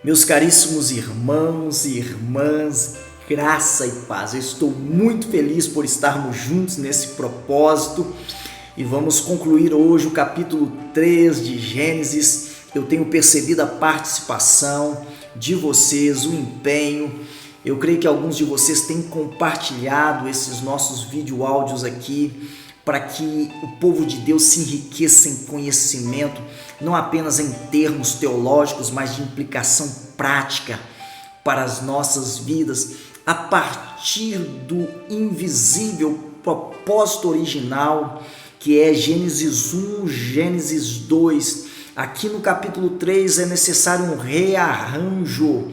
Meus caríssimos irmãos e irmãs, graça e paz. Eu estou muito feliz por estarmos juntos nesse propósito e vamos concluir hoje o capítulo 3 de Gênesis. Eu tenho percebido a participação de vocês, o empenho. Eu creio que alguns de vocês têm compartilhado esses nossos vídeo áudios aqui para que o povo de Deus se enriqueça em conhecimento, não apenas em termos teológicos, mas de implicação prática para as nossas vidas, a partir do invisível propósito original, que é Gênesis 1, Gênesis 2. Aqui no capítulo 3 é necessário um rearranjo.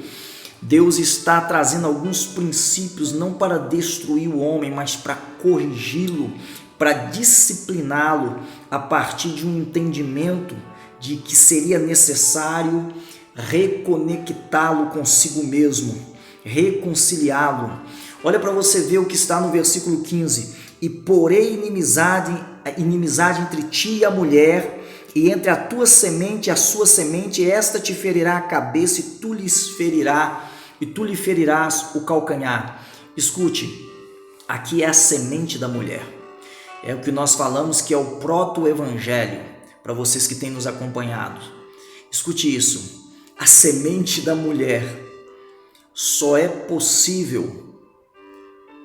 Deus está trazendo alguns princípios não para destruir o homem, mas para corrigi-lo, para discipliná-lo a partir de um entendimento de que seria necessário reconectá-lo consigo mesmo, reconciliá-lo. Olha para você ver o que está no versículo 15: e porém inimizade entre ti e a mulher, e entre a tua semente e a sua semente, esta te ferirá a cabeça e tu lhe ferirás o calcanhar. Escute, aqui é a semente da mulher. É o que nós falamos que é o proto-evangelho, para vocês que têm nos acompanhado. Escute isso, a semente da mulher só é possível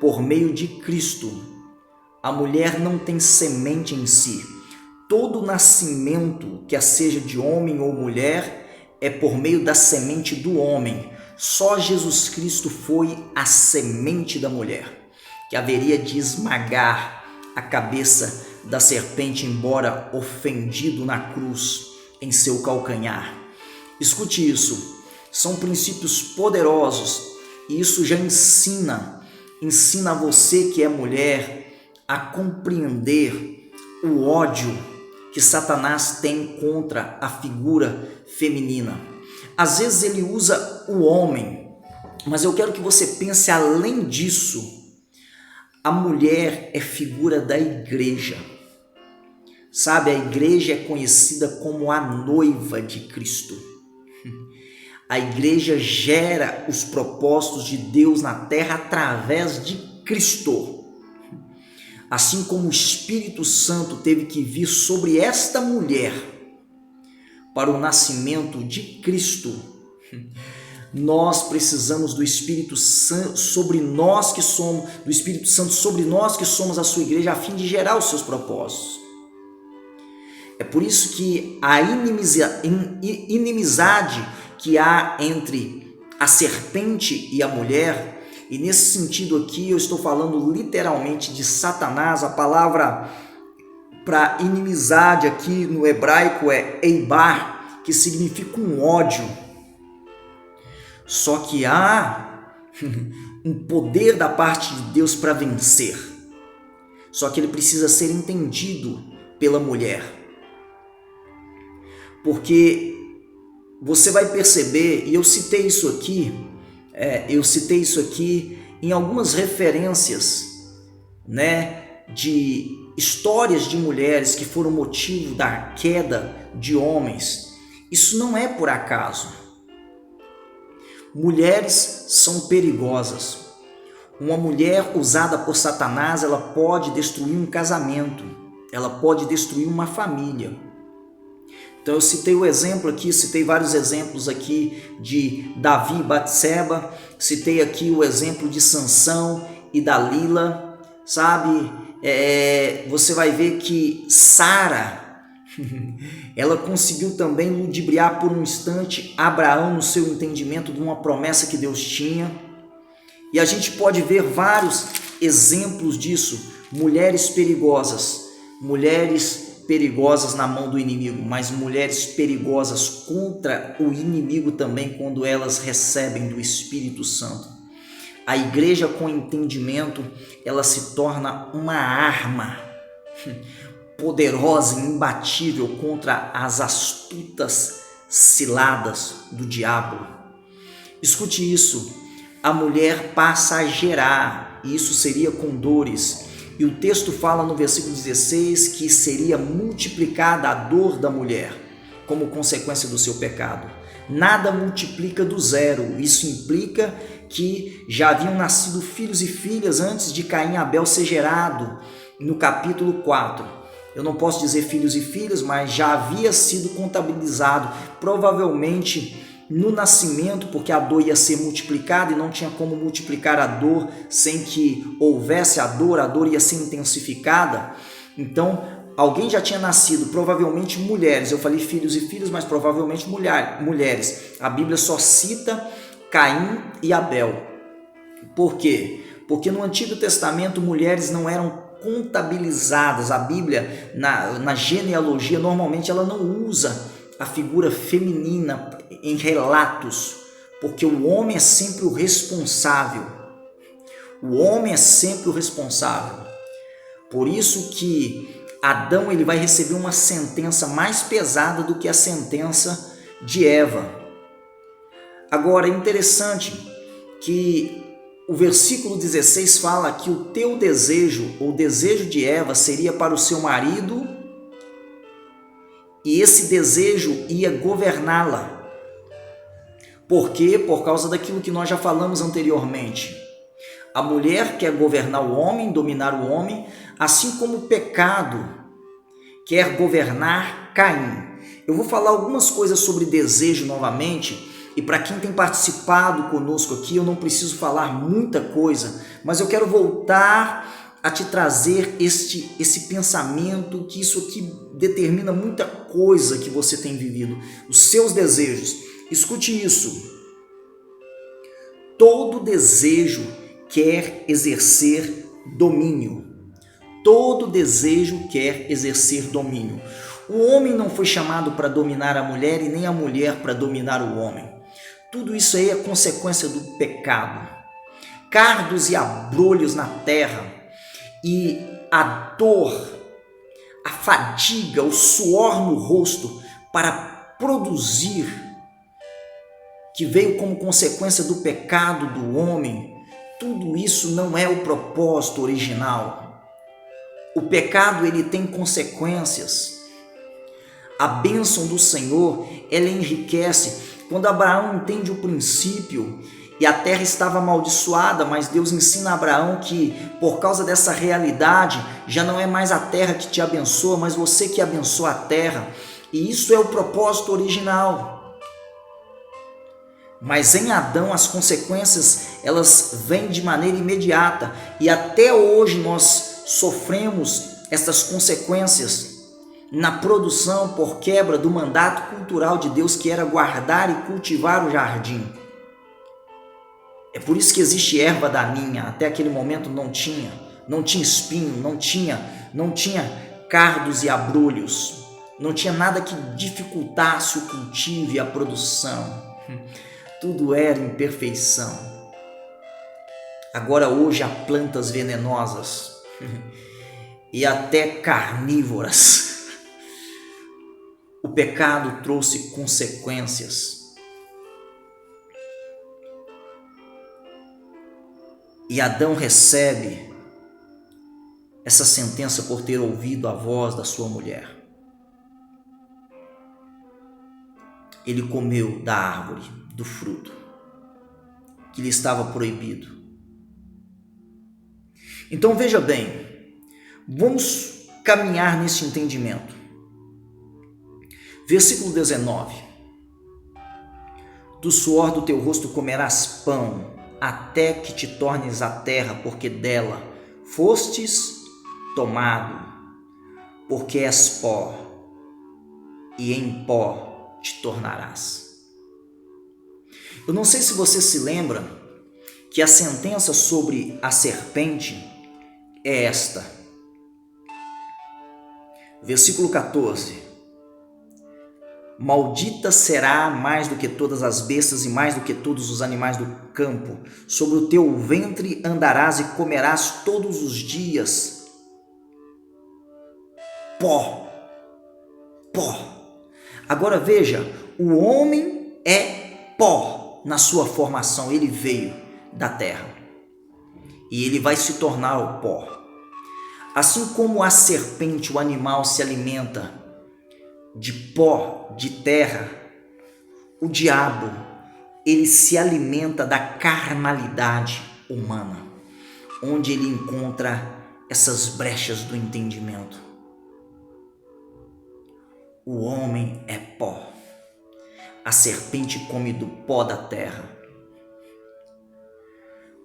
por meio de Cristo. A mulher não tem semente em si. Todo nascimento, quer seja de homem ou mulher, é por meio da semente do homem. Só Jesus Cristo foi a semente da mulher, que haveria de esmagar a cabeça da serpente, embora ofendido na cruz em seu calcanhar. Escute isso, são princípios poderosos e isso já ensina a você que é mulher a compreender o ódio que Satanás tem contra a figura feminina. Às vezes ele usa o homem, mas eu quero que você pense além disso. A mulher é figura da igreja. Sabe, a igreja é conhecida como a noiva de Cristo. A igreja gera os propósitos de Deus na terra através de Cristo. Assim como o Espírito Santo teve que vir sobre esta mulher para o nascimento de Cristo, nós precisamos do Espírito Santo sobre nós que somos, do Espírito Santo sobre nós que somos a sua igreja, a fim de gerar os seus propósitos. É por isso que a inimizade que há entre a serpente e a mulher, e nesse sentido aqui eu estou falando literalmente de Satanás. A palavra para inimizade aqui no hebraico é eibar, que significa um ódio. Só que há um poder da parte de Deus para vencer. Só que ele precisa ser entendido pela mulher. Porque você vai perceber, e eu citei isso aqui em algumas referências, de histórias de mulheres que foram motivo da queda de homens. Isso não é por acaso. Mulheres são perigosas. Uma mulher usada por Satanás, ela pode destruir um casamento, ela pode destruir uma família. Então eu citei vários exemplos aqui de Davi e Batseba, citei aqui o exemplo de Sansão e Dalila, sabe? Você vai ver que Sara, ela conseguiu também ludibriar por um instante Abraão no seu entendimento de uma promessa que Deus tinha. E a gente pode ver vários exemplos disso. Mulheres perigosas na mão do inimigo, mas mulheres perigosas contra o inimigo também quando elas recebem do Espírito Santo. A igreja com entendimento, ela se torna uma arma poderosa e imbatível contra as astutas ciladas do diabo. Escute isso, a mulher passa a gerar, e isso seria com dores, e o texto fala no versículo 16 que seria multiplicada a dor da mulher como consequência do seu pecado. nada multiplica do zero. Isso implica que já haviam nascido filhos e filhas antes de Caim e Abel ser gerado, no capítulo 4. Eu não posso dizer filhos e filhas, mas já havia sido contabilizado, provavelmente no nascimento, porque a dor ia ser multiplicada e não tinha como multiplicar a dor sem que houvesse a dor ia ser intensificada. Então, alguém já tinha nascido, provavelmente mulheres. Eu falei filhos e filhas, mas provavelmente mulheres. A Bíblia só cita Caim e Abel. Por quê? Porque no Antigo Testamento mulheres não eram contabilizadas. A Bíblia, na genealogia, normalmente ela não usa a figura feminina em relatos, porque o homem é sempre o responsável. O homem é sempre o responsável. Por isso que Adão ele vai receber uma sentença mais pesada do que a sentença de Eva. Agora é interessante que o versículo 16 fala que o teu desejo, ou o desejo de Eva, seria para o seu marido, e esse desejo ia governá-la. Por quê? Por causa daquilo que nós já falamos anteriormente. A mulher quer governar o homem, dominar o homem, assim como o pecado quer governar Caim. Eu vou falar algumas coisas sobre desejo novamente, e para quem tem participado conosco aqui, eu não preciso falar muita coisa, mas eu quero voltar a te trazer esse pensamento, que isso aqui determina muita coisa que você tem vivido, os seus desejos. Escute isso. Todo desejo quer exercer domínio. Todo desejo quer exercer domínio. O homem não foi chamado para dominar a mulher e nem a mulher para dominar o homem. Tudo isso aí é consequência do pecado. Cardos e abrolhos na terra, e a dor, a fadiga, o suor no rosto para produzir, que veio como consequência do pecado do homem, tudo isso não é o propósito original. O pecado ele tem consequências. A bênção do Senhor, ela enriquece. Quando Abraão entende o princípio, e a terra estava amaldiçoada, mas Deus ensina a Abraão que por causa dessa realidade, já não é mais a terra que te abençoa, mas você que abençoa a terra. E isso é o propósito original. Mas em Adão as consequências, elas vêm de maneira imediata. E até hoje nós sofremos essas consequências na produção por quebra do mandato cultural de Deus, que era guardar e cultivar o jardim. É por isso que existe erva daninha. Até aquele momento não tinha espinho, não tinha cardos e abrolhos, não tinha nada que dificultasse o cultivo e a produção. Tudo era imperfeição. Agora hoje há plantas venenosas e até carnívoras. O pecado trouxe consequências. E Adão recebe essa sentença por ter ouvido a voz da sua mulher. Ele comeu da árvore, do fruto, que lhe estava proibido. Então veja bem, vamos caminhar nesse entendimento. Versículo 19. Do suor do teu rosto comerás pão, até que te tornes a terra, porque dela fostes tomado, porque és pó, e em pó te tornarás. Eu não sei se você se lembra que a sentença sobre a serpente é esta. Versículo 14. Maldita será mais do que todas as bestas e mais do que todos os animais do campo. Sobre o teu ventre andarás e comerás todos os dias. Pó. Agora veja, o homem é pó na sua formação. Ele veio da terra e ele vai se tornar o pó. Assim como a serpente, o animal, se alimenta de pó, de terra, O diabo, ele se alimenta da carnalidade humana, onde ele encontra essas brechas do entendimento. O homem é pó. A serpente come do pó da terra.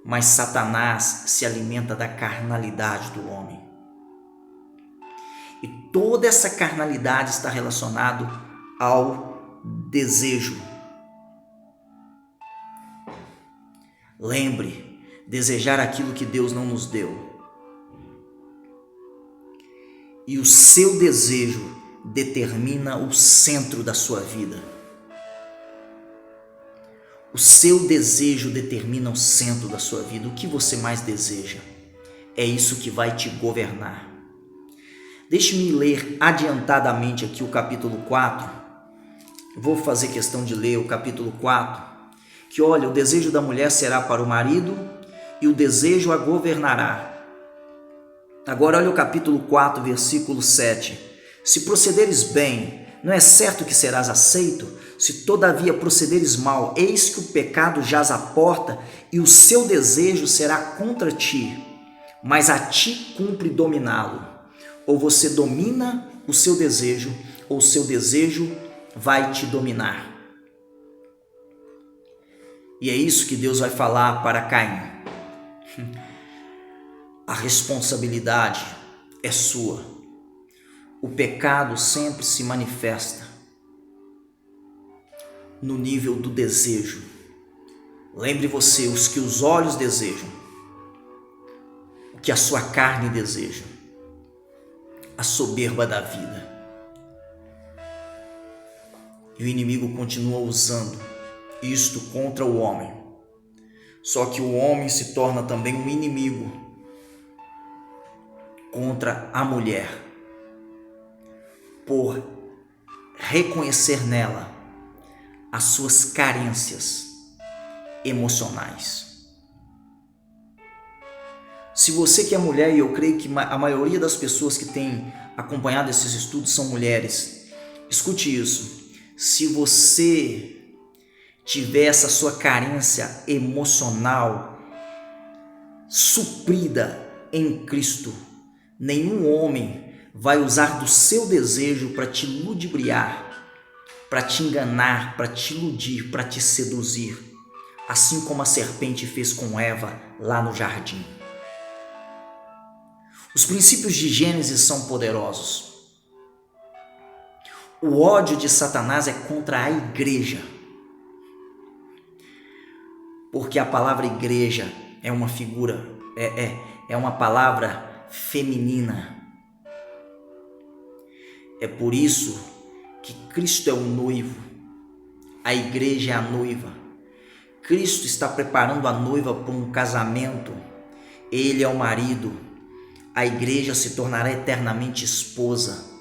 Mas Satanás se alimenta da carnalidade do homem. E toda essa carnalidade está relacionada ao desejo. Lembre, desejar aquilo que Deus não nos deu. E o seu desejo determina o centro da sua vida. O seu desejo determina o centro da sua vida. O que você mais deseja? É isso que vai te governar. Deixe-me ler adiantadamente aqui o capítulo 4. Vou fazer questão de ler o capítulo 4. Que olha, o desejo da mulher será para o marido e o desejo a governará. Agora olha o capítulo 4, versículo 7. Se procederes bem, não é certo que serás aceito? Se todavia procederes mal, eis que o pecado jaz à porta e o seu desejo será contra ti, mas a ti cumpre dominá-lo. Ou você domina o seu desejo, ou o seu desejo vai te dominar. E é isso que Deus vai falar para Caim. A responsabilidade é sua. O pecado sempre se manifesta no nível do desejo. Lembre você, os que os olhos desejam, o que a sua carne deseja, a soberba da vida. E o inimigo continua usando isto contra o homem. Só que o homem se torna também um inimigo contra a mulher, por reconhecer nela as suas carências emocionais. Se você que é mulher, e eu creio que a maioria das pessoas que têm acompanhado esses estudos são mulheres, escute isso. Se você tiver essa sua carência emocional suprida em Cristo, nenhum homem vai usar do seu desejo para te ludibriar, para te enganar, para te iludir, para te seduzir, assim como a serpente fez com Eva lá no jardim. Os princípios de Gênesis são poderosos. O ódio de Satanás é contra a igreja, porque a palavra igreja é uma figura, é uma palavra feminina. É por isso que Cristo é o noivo, a igreja é a noiva. Cristo está preparando a noiva para um casamento, ele é o marido, a igreja se tornará eternamente esposa.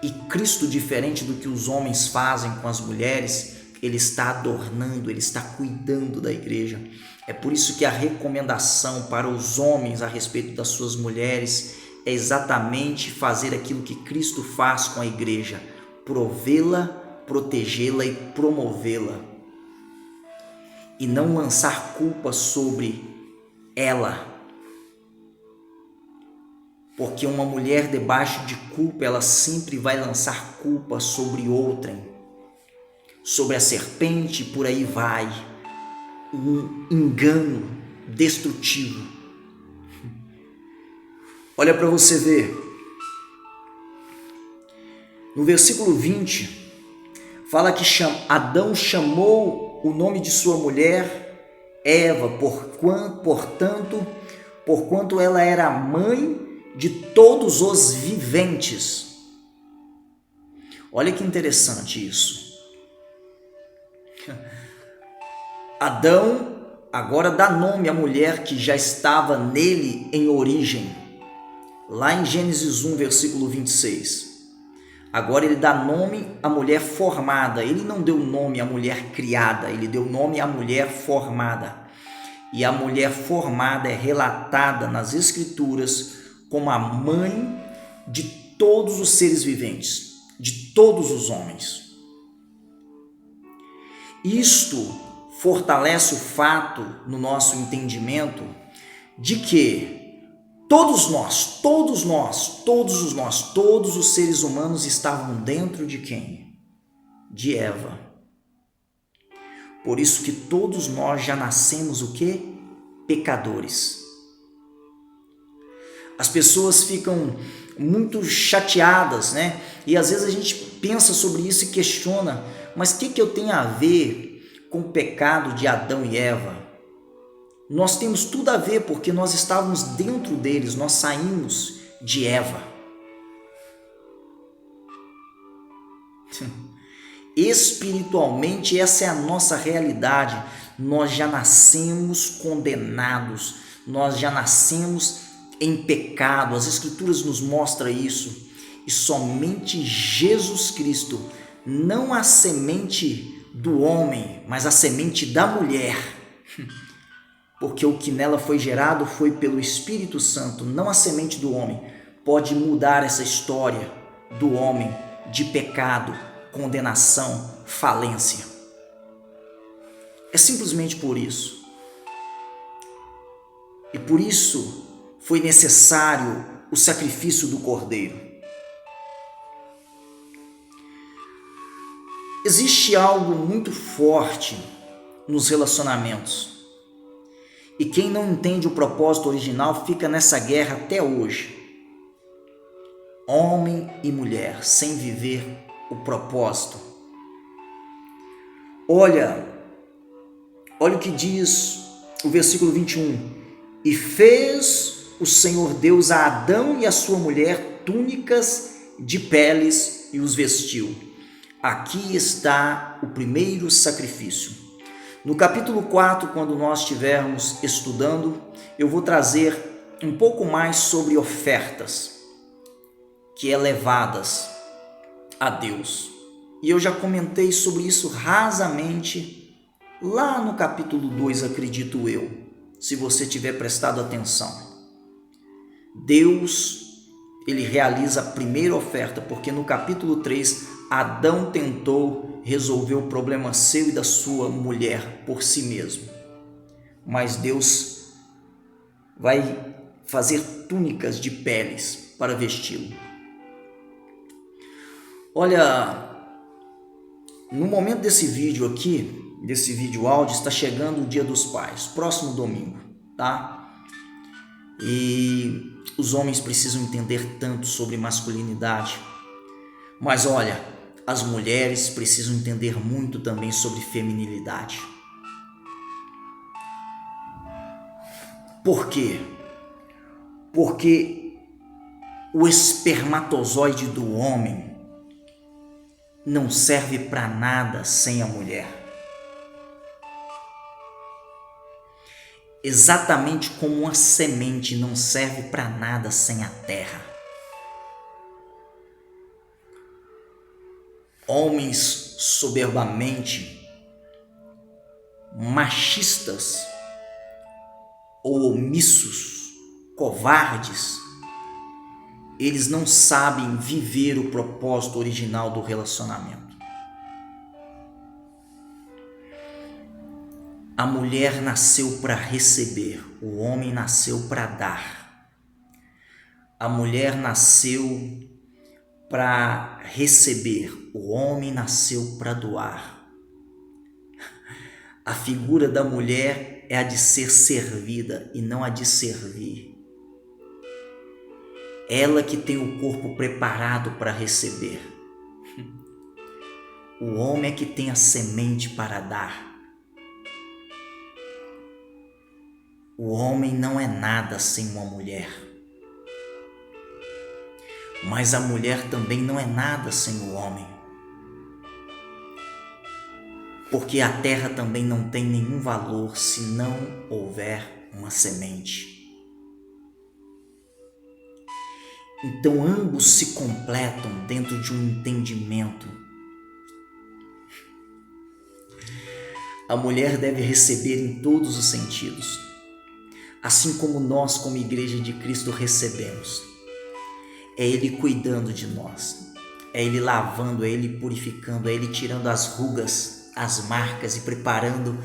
E Cristo, diferente do que os homens fazem com as mulheres, ele está adornando, ele está cuidando da igreja. É por isso que a recomendação para os homens a respeito das suas mulheres é exatamente fazer aquilo que Cristo faz com a igreja: provê-la, protegê-la e promovê-la. E não lançar culpa sobre ela. Porque uma mulher debaixo de culpa, ela sempre vai lançar culpa sobre outrem, sobre a serpente, por aí vai. Um engano destrutivo. Olha para você ver. No versículo 20, fala que Adão chamou o nome de sua mulher Eva, porquanto ela era a mãe de todos os viventes. Olha que interessante isso. Adão agora dá nome à mulher que já estava nele em origem. Lá em Gênesis 1, versículo 26. Agora ele dá nome à mulher formada. Ele não deu nome à mulher criada, ele deu nome à mulher formada. E a mulher formada é relatada nas Escrituras como a mãe de todos os seres viventes, de todos os homens. Isto fortalece o fato no nosso entendimento de que todos os seres humanos estavam dentro de quem? De Eva. Por isso que todos nós já nascemos o quê? Pecadores. As pessoas ficam muito chateadas, né? E às vezes a gente pensa sobre isso e questiona, mas o que eu tenho a ver com o pecado de Adão e Eva? Nós temos tudo a ver, porque nós estávamos dentro deles, nós saímos de Eva. Espiritualmente, essa é a nossa realidade. Nós já nascemos condenados, nós já nascemos em pecado. As Escrituras nos mostram isso. E somente Jesus Cristo, não a semente do homem, mas a semente da mulher, porque o que nela foi gerado foi pelo Espírito Santo, não a semente do homem, pode mudar essa história do homem de pecado, condenação, falência. É simplesmente por isso. E por isso foi necessário o sacrifício do Cordeiro. Existe algo muito forte nos relacionamentos. E quem não entende o propósito original fica nessa guerra até hoje. Homem e mulher sem viver o propósito. Olha o que diz o versículo 21. E fez o Senhor Deus a Adão e a sua mulher túnicas de peles e os vestiu. Aqui está o primeiro sacrifício. No capítulo 4, quando nós estivermos estudando, eu vou trazer um pouco mais sobre ofertas que é levadas a Deus. E eu já comentei sobre isso rasamente lá no capítulo 2, acredito eu, se você tiver prestado atenção. Deus, ele realiza a primeira oferta, porque no capítulo 3, Adão tentou resolver o problema seu e da sua mulher por si mesmo. Mas Deus vai fazer túnicas de peles para vesti-lo. Olha, no momento desse vídeo aqui, desse vídeo áudio, está chegando o Dia dos Pais, próximo domingo, tá? E os homens precisam entender tanto sobre masculinidade. Mas olha, as mulheres precisam entender muito também sobre feminilidade. Por quê? Porque o espermatozoide do homem não serve para nada sem a mulher. Exatamente como uma semente não serve para nada sem a terra. Homens soberbamente machistas ou omissos, covardes, eles não sabem viver o propósito original do relacionamento. A mulher nasceu para receber, o homem nasceu para dar. A mulher nasceu para receber, o homem nasceu para doar. A figura da mulher é a de ser servida e não a de servir. Ela que tem o corpo preparado para receber. O homem é que tem a semente para dar. O homem não é nada sem uma mulher. Mas a mulher também não é nada sem o homem. Porque a terra também não tem nenhum valor se não houver uma semente. Então ambos se completam dentro de um entendimento. A mulher deve receber em todos os sentidos, assim como nós, como Igreja de Cristo, recebemos. É Ele cuidando de nós, é Ele lavando, é Ele purificando, é Ele tirando as rugas, as marcas e preparando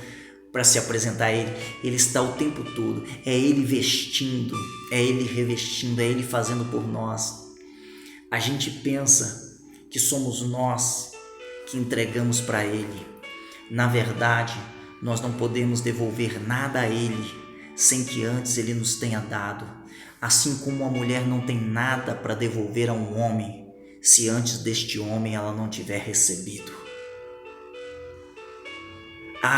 para se apresentar a Ele. Ele está o tempo todo, é Ele vestindo, é Ele revestindo, é Ele fazendo por nós. A gente pensa que somos nós que entregamos para Ele. Na verdade, nós não podemos devolver nada a Ele sem que antes Ele nos tenha dado. Assim como a mulher não tem nada para devolver a um homem se antes deste homem ela não tiver recebido.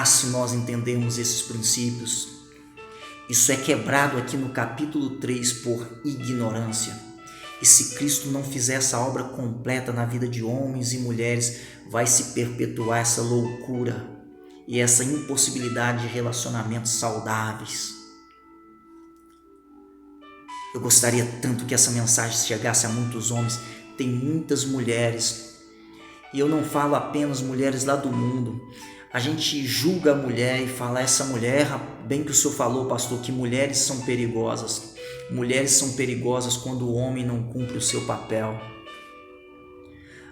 Se nós entendermos esses princípios, isso é quebrado aqui no capítulo 3 por ignorância. E se Cristo não fizer essa obra completa na vida de homens e mulheres, vai se perpetuar essa loucura e essa impossibilidade de relacionamentos saudáveis. Eu gostaria tanto que essa mensagem chegasse a muitos homens. Tem muitas mulheres, e eu não falo apenas mulheres lá do mundo. A gente julga a mulher e fala, essa mulher, bem que o senhor falou, pastor, que mulheres são perigosas. Mulheres são perigosas quando o homem não cumpre o seu papel.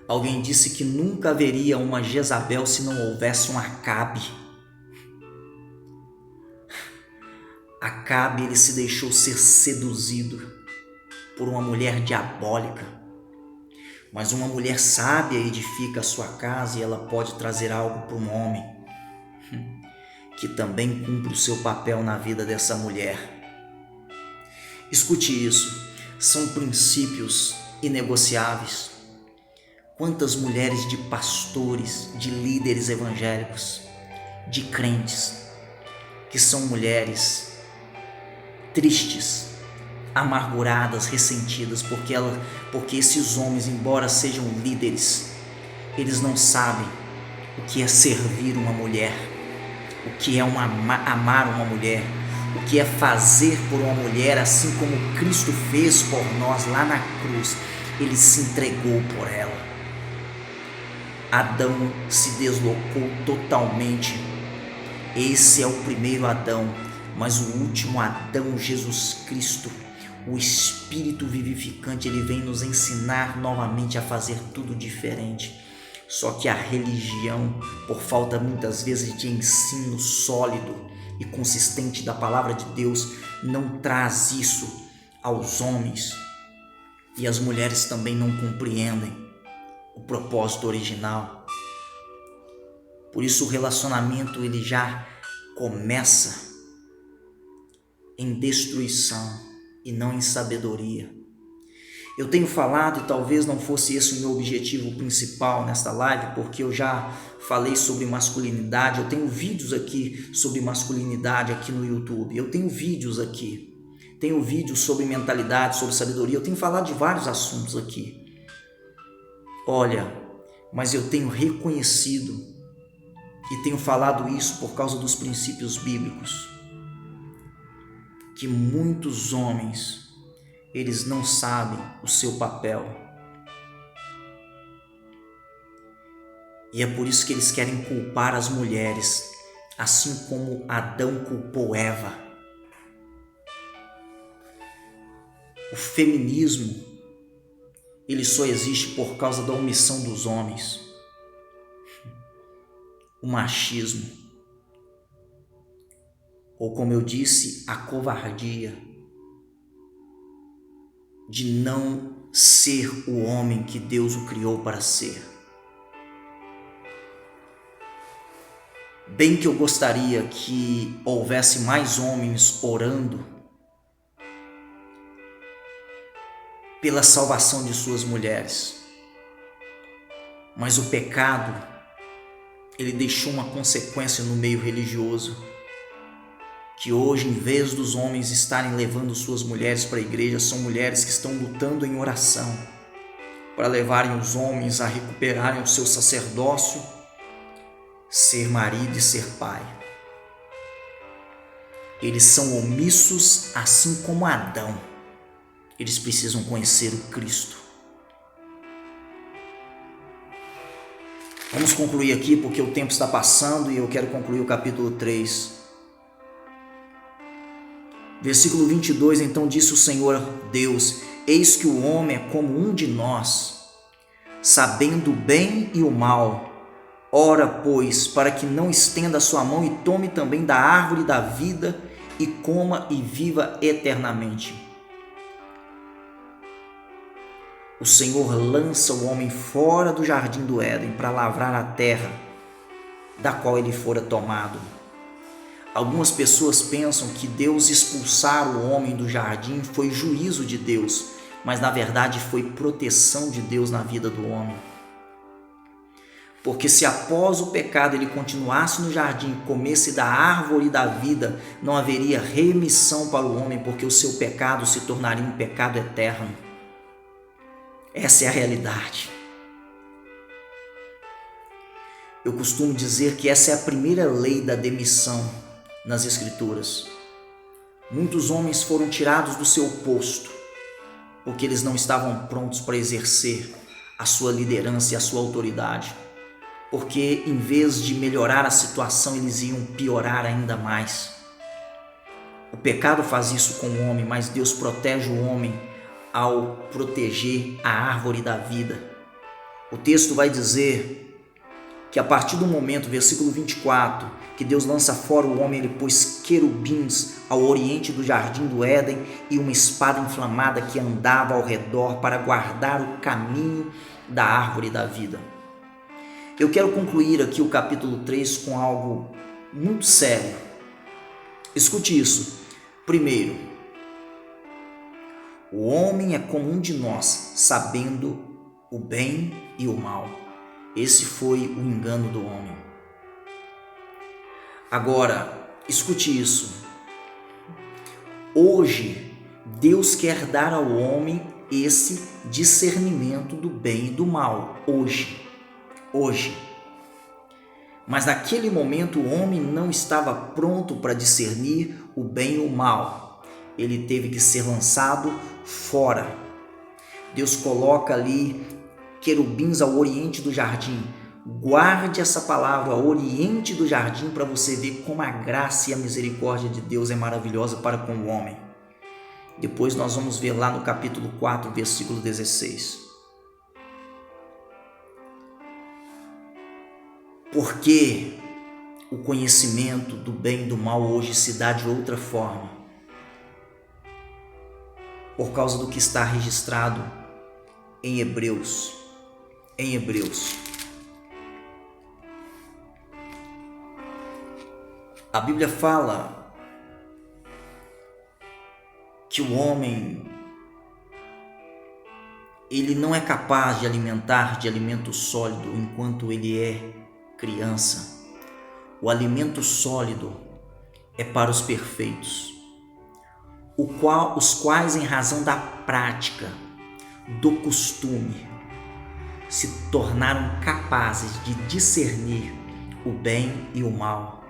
Alguém disse que nunca haveria uma Jezabel se não houvesse um Acabe. Acabe, ele se deixou ser seduzido por uma mulher diabólica. Mas uma mulher sábia edifica a sua casa e ela pode trazer algo para um homem que também cumpre o seu papel na vida dessa mulher. Escute isso, são princípios inegociáveis. Quantas mulheres de pastores, de líderes evangélicos, de crentes, que são mulheres tristes, amarguradas, ressentidas, porque esses homens, embora sejam líderes, eles não sabem o que é servir uma mulher, o que é amar uma mulher, o que é fazer por uma mulher, assim como Cristo fez por nós lá na cruz. Ele se entregou por ela. Adão se deslocou totalmente. Esse é o primeiro Adão, mas o último Adão, Jesus Cristo, o Espírito vivificante, ele vem nos ensinar novamente a fazer tudo diferente. Só que a religião, por falta muitas vezes de ensino sólido e consistente da palavra de Deus, não traz isso aos homens, e as mulheres também não compreendem o propósito original. Por isso o relacionamento ele já começa em destruição e não em sabedoria. Eu tenho falado, e talvez não fosse esse o meu objetivo principal nesta live, porque eu já falei sobre masculinidade. Eu tenho vídeos aqui sobre masculinidade aqui no YouTube. Eu tenho vídeos aqui. Tenho vídeos sobre mentalidade, sobre sabedoria. Eu tenho falado de vários assuntos aqui. Olha, mas eu tenho reconhecido e tenho falado isso por causa dos princípios bíblicos, que muitos homens, eles não sabem o seu papel. E é por isso que eles querem culpar as mulheres, assim como Adão culpou Eva. O feminismo, ele só existe por causa da omissão dos homens. O machismo, ou como eu disse, a covardia de não ser o homem que Deus o criou para ser. Bem que eu gostaria que houvesse mais homens orando pela salvação de suas mulheres, mas o pecado, ele deixou uma consequência no meio religioso, que hoje, em vez dos homens estarem levando suas mulheres para a igreja, são mulheres que estão lutando em oração para levarem os homens a recuperarem o seu sacerdócio, ser marido e ser pai. Eles são omissos assim como Adão. Eles precisam conhecer o Cristo. Vamos concluir aqui porque o tempo está passando e eu quero concluir o capítulo 3. Versículo 22, então disse o Senhor Deus: eis que o homem é como um de nós, sabendo o bem e o mal. Ora, pois, para que não estenda a sua mão e tome também da árvore da vida e coma e viva eternamente. O Senhor lança o homem fora do jardim do Éden para lavrar a terra da qual ele fora tomado. Algumas pessoas pensam que Deus expulsar o homem do jardim foi juízo de Deus, mas na verdade foi proteção de Deus na vida do homem. Porque se após o pecado ele continuasse no jardim e comesse da árvore da vida, não haveria remissão para o homem, porque o seu pecado se tornaria um pecado eterno. Essa é a realidade. Eu costumo dizer que essa é a primeira lei da demissão nas Escrituras. Muitos homens foram tirados do seu posto porque eles não estavam prontos para exercer a sua liderança e a sua autoridade. Porque em vez de melhorar a situação, eles iam piorar ainda mais. O pecado faz isso com o homem, mas Deus protege o homem ao proteger a árvore da vida. O texto vai dizer que a partir do momento, versículo 24, que Deus lança fora o homem, ele pôs querubins ao oriente do jardim do Éden e uma espada inflamada que andava ao redor para guardar o caminho da árvore da vida. Eu quero concluir aqui o capítulo 3 com algo muito sério. Escute isso. Primeiro, o homem é como um de nós, sabendo o bem e o mal. Esse foi o engano do homem. Agora, escute isso. Hoje, Deus quer dar ao homem esse discernimento do bem e do mal. Hoje. Mas naquele momento o homem não estava pronto para discernir o bem e o mal. Ele teve que ser lançado fora. Deus coloca ali querubins ao oriente do jardim. Guarde essa palavra, ao oriente do jardim, para você ver como a graça e a misericórdia de Deus é maravilhosa para com o homem. Depois nós vamos ver lá no capítulo 4, versículo 16. Porque o conhecimento do bem e do mal hoje se dá de outra forma. Por causa do que está registrado em Hebreus. A Bíblia fala que o homem ele não é capaz de alimentar de alimento sólido enquanto ele é criança. O alimento sólido é para os perfeitos, os quais, em razão da prática, do costume, se tornaram capazes de discernir o bem e o mal.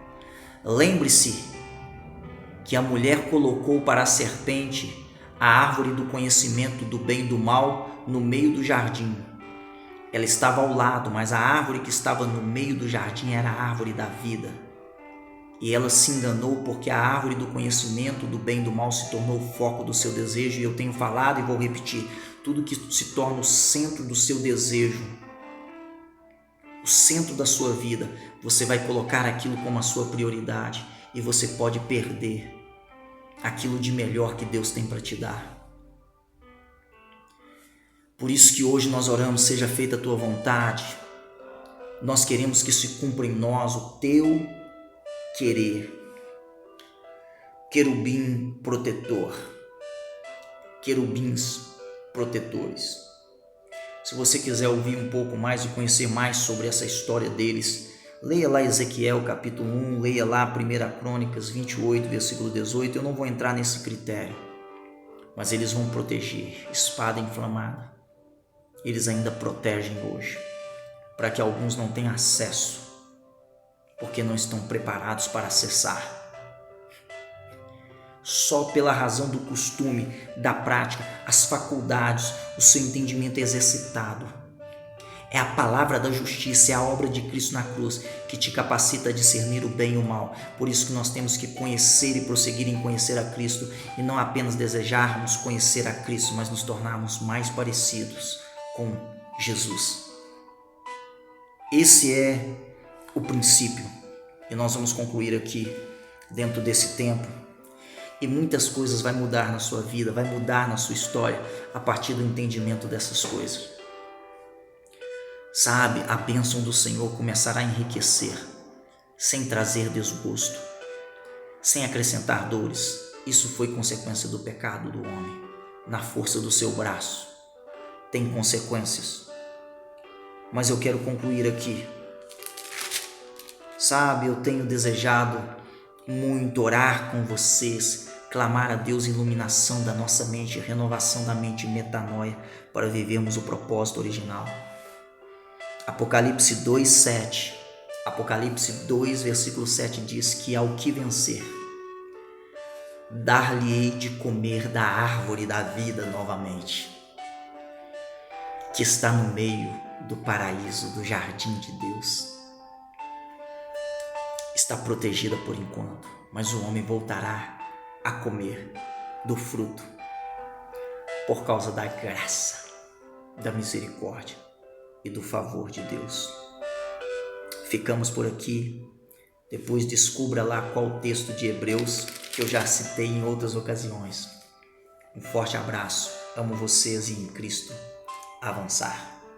Lembre-se que a mulher colocou para a serpente a árvore do conhecimento do bem e do mal no meio do jardim. Ela estava ao lado, mas a árvore que estava no meio do jardim era a árvore da vida. E ela se enganou porque a árvore do conhecimento do bem e do mal se tornou o foco do seu desejo. E eu tenho falado e vou repetir, tudo que se torna o centro do seu desejo, o centro da sua vida, você vai colocar aquilo como a sua prioridade e você pode perder aquilo de melhor que Deus tem para te dar. Por isso que hoje nós oramos, seja feita a tua vontade. Nós queremos que se cumpra em nós o teu querer. Querubim protetor. Querubins protetores. Se você quiser ouvir um pouco mais e conhecer mais sobre essa história deles, leia lá Ezequiel capítulo 1, leia lá 1 Crônicas 28, versículo 18. Eu não vou entrar nesse critério, mas eles vão proteger. Espada inflamada. Eles ainda protegem hoje, para que alguns não tenham acesso, porque não estão preparados para acessar. Só pela razão do costume, da prática, as faculdades, o seu entendimento é exercitado. É a palavra da justiça, é a obra de Cristo na cruz que te capacita a discernir o bem e o mal. Por isso que nós temos que conhecer e prosseguir em conhecer a Cristo, e não apenas desejarmos conhecer a Cristo, mas nos tornarmos mais parecidos com Jesus. Esse é o princípio. E nós vamos concluir aqui dentro desse tempo. E muitas coisas vai mudar na sua vida, vai mudar na sua história a partir do entendimento dessas coisas. Sabe, a bênção do Senhor começará a enriquecer, sem trazer desgosto, sem acrescentar dores. Isso foi consequência do pecado do homem. Na força do seu braço, tem consequências. Mas eu quero concluir aqui. Sabe, eu tenho desejado muito orar com vocês, clamar a Deus iluminação da nossa mente, renovação da mente e metanoia para vivermos o propósito original. Apocalipse 2:7. Apocalipse 2, versículo 7 diz que ao que vencer, dar-lhe-ei de comer da árvore da vida novamente, que está no meio do paraíso, do jardim de Deus. Está protegida por enquanto, mas o homem voltará a comer do fruto por causa da graça, da misericórdia e do favor de Deus. Ficamos por aqui. Depois descubra lá qual o texto de Hebreus que eu já citei em outras ocasiões. Um forte abraço. Amo vocês e em Cristo avançar.